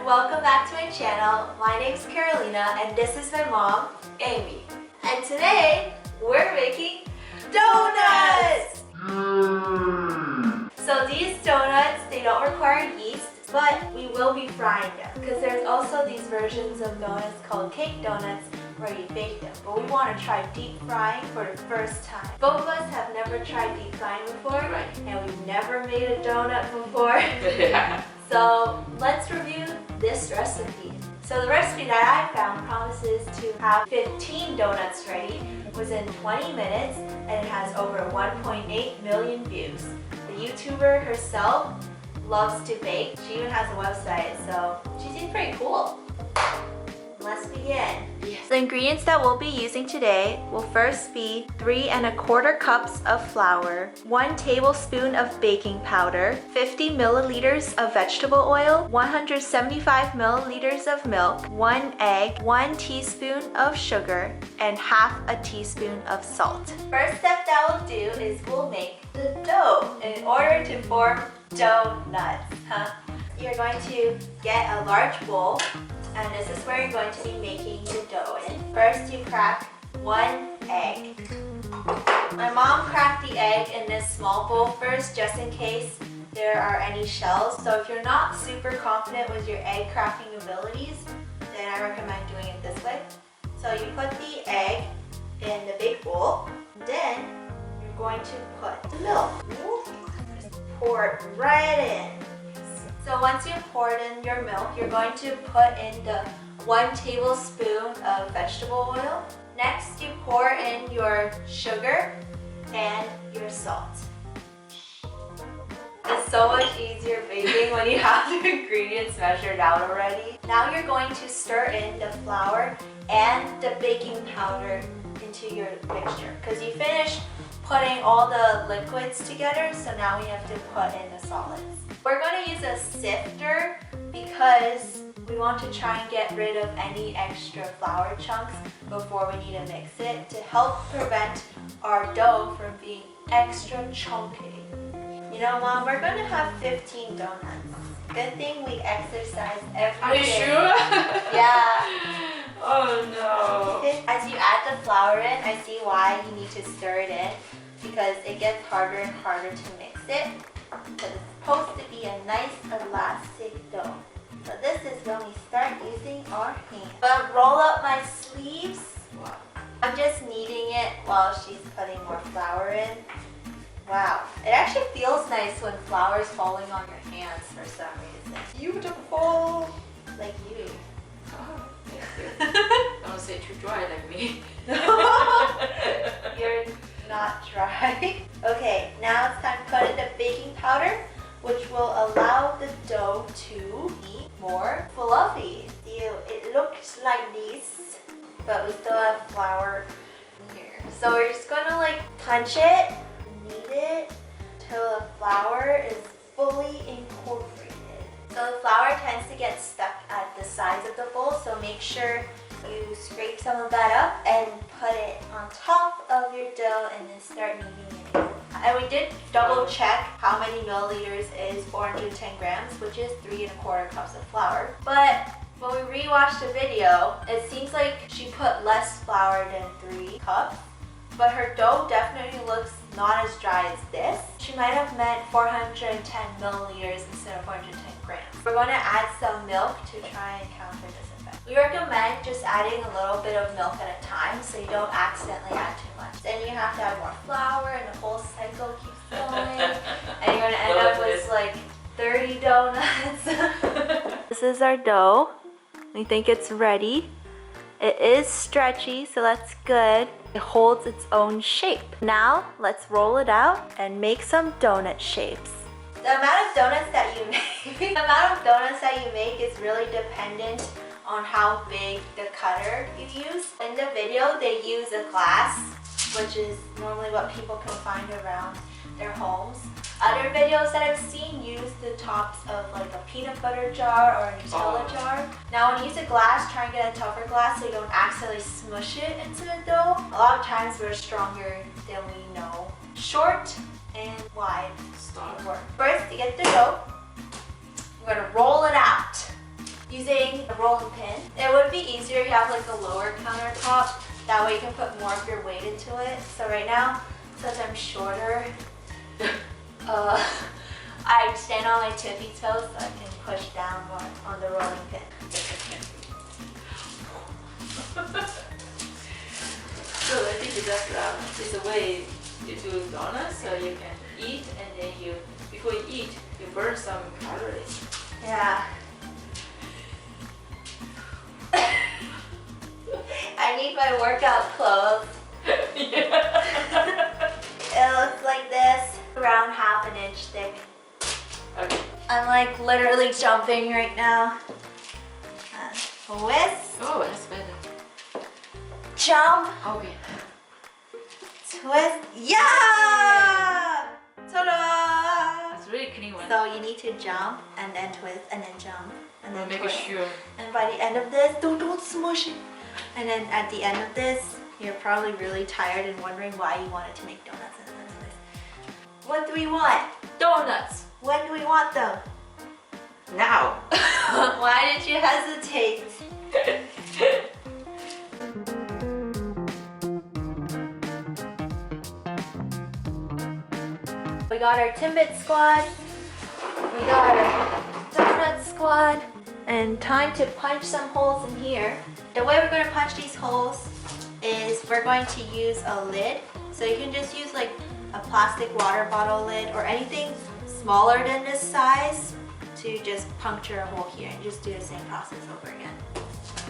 welcome back to my channel. My name's Karolina and this is my mom, Amy. And today, we're making donuts! So these donuts, they don't require yeast, but we will be frying them. Because there's also these versions of donuts called cake donuts where you bake them. But we want to try deep frying for the first time. Both of us have never tried deep frying before, and we've never made a donut before. So let's review this recipe. So the recipe that I found promises to have 15 donuts ready within 20 minutes, and it has over 1.8 million views. The YouTuber herself loves to bake. She even has a website, so she seems pretty cool. Let's begin. Yes. The ingredients that we'll be using today will first be 3 1/4 cups of flour, 1 tablespoon of baking powder, 50 milliliters of vegetable oil, 175 milliliters of milk, 1 egg, 1 teaspoon of sugar, and half a teaspoon of salt. First step that we'll do is we'll make the dough in order to form donuts. You're going to get a large bowl, and this is where you're going to be making the dough in. First, you crack 1 egg. My mom cracked the egg in this small bowl first, just in case there are any shells. So if you're not super confident with your egg cracking abilities, then I recommend doing it this way. So you put the egg in the big bowl. Then you're going to put the milk. Just pour it right in. So once you've poured in your milk, you're going to put in the 1 tablespoon of vegetable oil. Next, you pour in your sugar and your salt. It's so much easier baking when you have the ingredients measured out already. Now you're going to stir in the flour and the baking powder into your mixture, because you finished putting all the liquids together, so now we have to put in the solids. We're going to use a sifter because we want to try and get rid of any extra flour chunks before we need to mix it to help prevent our dough from being extra chunky. You know, Mom, we're going to have 15 donuts. Good thing we exercise every day. Are you sure? Yeah. Oh no. As you add the flour in, I see why you need to stir it in, because it gets harder and harder to mix it. But it's supposed to be a nice elastic dough. So this is when we start using our hands. But roll up my sleeves. Wow. I'm just kneading it while she's putting more flour in. Wow. It actually feels nice when flour is falling on your hands for some reason. Beautiful. Like you. Oh, thank you. Don't say too dry like me. You're not dry. Okay, now it's time to put in the baking powder, which will allow the dough to be more fluffy. It looks like this, but we still have flour here. So we're just gonna like punch it, knead it till the flour is fully incorporated. So the flour tends to get stuck at the sides of the bowl, so make sure you scrape some of that up and put it on top of your dough and then start kneading it in. And we did double check how many milliliters is 410 grams, which is 3 1/4 cups of flour. But when we rewatched the video, it seems like she put less flour than 3 cups. But her dough definitely looks not as dry as this. She might have meant 410 milliliters instead of 410 grams. We're going to add some milk to try and counter this effect. We recommend just adding a little bit of milk at a time so you don't accidentally add too much. Then you have to add more flour and the whole cycle keeps going. And you're going to end up with like 30 donuts. This is our dough. We think it's ready. It is stretchy, so that's good. It holds its own shape. Now, let's roll it out and make some donut shapes. The amount of donuts that you make, is really dependent on how big the cutter you use. In the video, they use a glass, which is normally what people can find around their homes. Other videos that I've seen use the tops of like a peanut butter jar or a Nutella jar. Now when you use a glass, try and get a tougher glass so you don't accidentally smush it into the dough. A lot of times we're stronger than we know. Short and wide work. First, to get the dough, we're going to roll it out. using a rolling pin. It would be easier if you have like a lower countertop. That way you can put more of your weight into it. So right now, since I'm shorter, I stand on my tippy toes so I can push down more on the rolling pin. So I think that's is a way you do donuts, so you can eat and then before you eat, you burn some calories. Yeah. I need my workout clothes. Yeah. It looks like this, around half an inch thick. Okay. I'm like literally jumping right now. Twist, Oh, that's better. jump, Okay. twist, yeah! Ta-da! That's really clean one. So you need to jump and then twist and then jump and then Make twist. sure. And by the end of this, don't smush it. And then at the end of this, you're probably really tired and wondering why you wanted to make donuts in the first place. What do we want? Donuts. When do we want them? Now. Why did you hesitate? We got our Timbit squad. We got our donut squad. And time to punch some holes in here. The way we're going to punch these holes is we're going to use a lid. So you can just use like a plastic water bottle lid or anything smaller than this size to just puncture a hole here and just do the same process over again.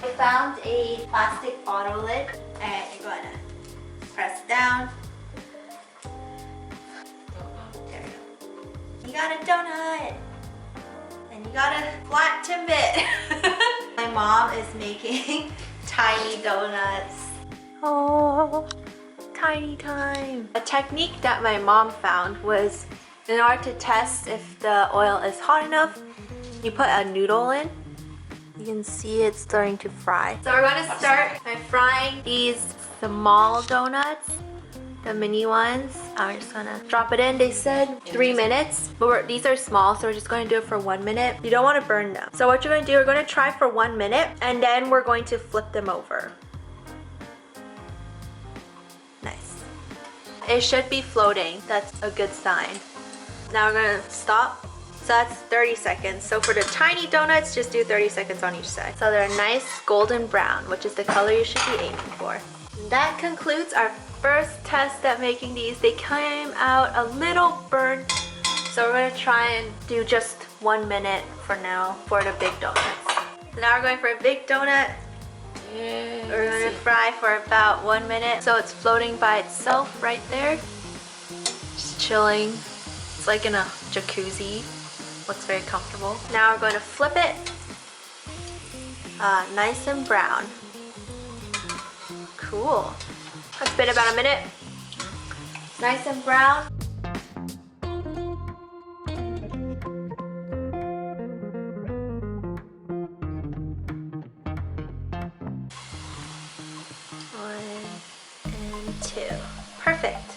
I found a plastic bottle lid and you're going to press down. There we go. You got a donut! And you got a flat Timbit! My mom is making tiny donuts. Oh, tiny time. A technique that my mom found was in order to test if the oil is hot enough, you put a noodle in. You can see it's starting to fry. So we're going to start by frying these small donuts. The mini ones. I'm just gonna drop it in. They said 3 minutes, but these are small, so we're just gonna do it for 1 minute. You don't want to burn them. So what you're gonna do, we're gonna try for 1 minute, and then we're going to flip them over. Nice. It should be floating. That's a good sign. Now we're gonna stop. So that's 30 seconds. So for the tiny donuts, just do 30 seconds on each side. So they're nice golden brown, which is the color you should be aiming for. And that concludes our first test at making these. They came out a little burnt, so we're gonna try and do just 1 minute for now for the big donuts. So now we're going for a big donut. Yeah. We're gonna fry for about 1 minute, so it's floating by itself right there, just chilling. It's like in a jacuzzi. Looks very comfortable. Now we're going to flip it. Nice and brown. Cool. It's been about a minute. Nice and brown. One and two. Perfect.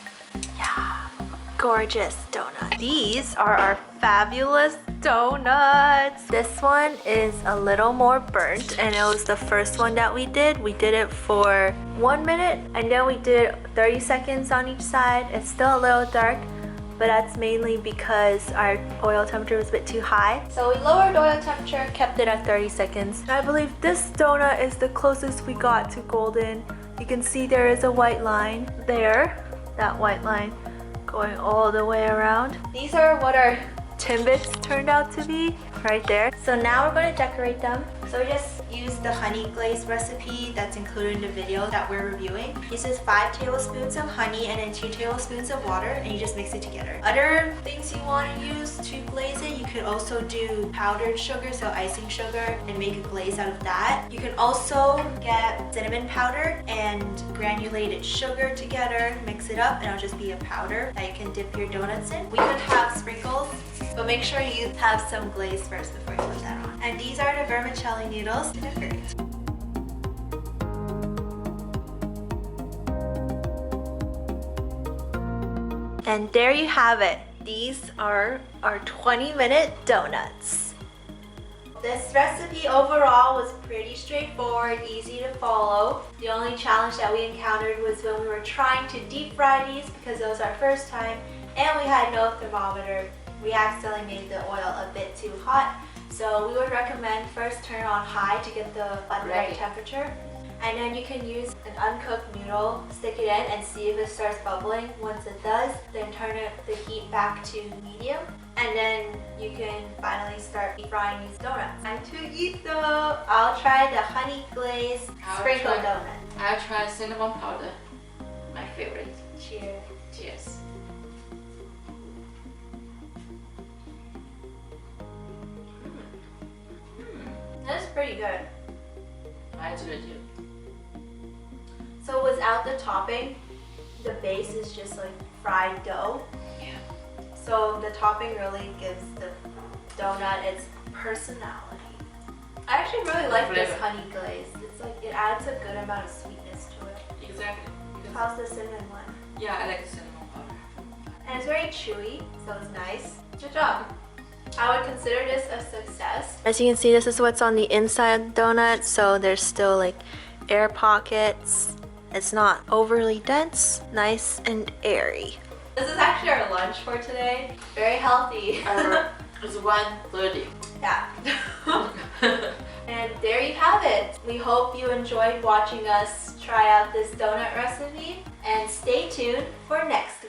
Yeah. Gorgeous donut. These are our fabulous donuts. This one is a little more burnt, and it was the first one that we did. We did it for 1 minute, and then we did 30 seconds on each side. It's still a little dark, but that's mainly because our oil temperature was a bit too high. So we lowered oil temperature, kept it at 30 seconds. And I believe this donut is the closest we got to golden. You can see there is a white line there, that white line going all the way around. These are what our Timbits turned out to be right there. So now we're going to decorate them. So we just used the honey glaze recipe that's included in the video that we're reviewing. This is 5 tablespoons of honey and then 2 tablespoons of water, and you just mix it together. Other things you want to use to glaze it, you could also do powdered sugar, so icing sugar, and make a glaze out of that. You can also get cinnamon powder and granulated sugar together, mix it up, and it'll just be a powder that you can dip your donuts in. We could have sprinkles, but make sure you have some glaze first before you put that on. And these are the vermicelli noodles to decorate. And there you have it. These are our 20-minute donuts. this recipe overall was pretty straightforward, easy to follow. The only challenge that we encountered was when we were trying to deep fry these because it was our first time and we had no thermometer. We accidentally made the oil a bit too hot. So we would recommend first turn it on high to get the right temperature. And then you can use an uncooked noodle, stick it in and see if it starts bubbling. Once it does, then turn the heat back to medium. And then you can finally start deep frying these donuts. Time to eat though. I'll try the honey glazed sprinkle donut. I'll try cinnamon powder. My favorite. Cheers. Cheers. That's pretty good. Mine's good too. So without the topping, the base is just like fried dough. Yeah. So the topping really gives the donut its personality. I actually really like this honey glaze. It's like it adds a good amount of sweetness to it. Exactly. How's the cinnamon one? Yeah, I like the cinnamon powder. And it's very chewy, so it's nice. Good job. I would consider this a success. As you can see, this is what's on the inside of the donut. So there's still like air pockets. It's not overly dense, nice and airy. This is actually our lunch for today. Very healthy. It's 1:30. Yeah. And there you have it. We hope you enjoyed watching us try out this donut recipe. And stay tuned for next week.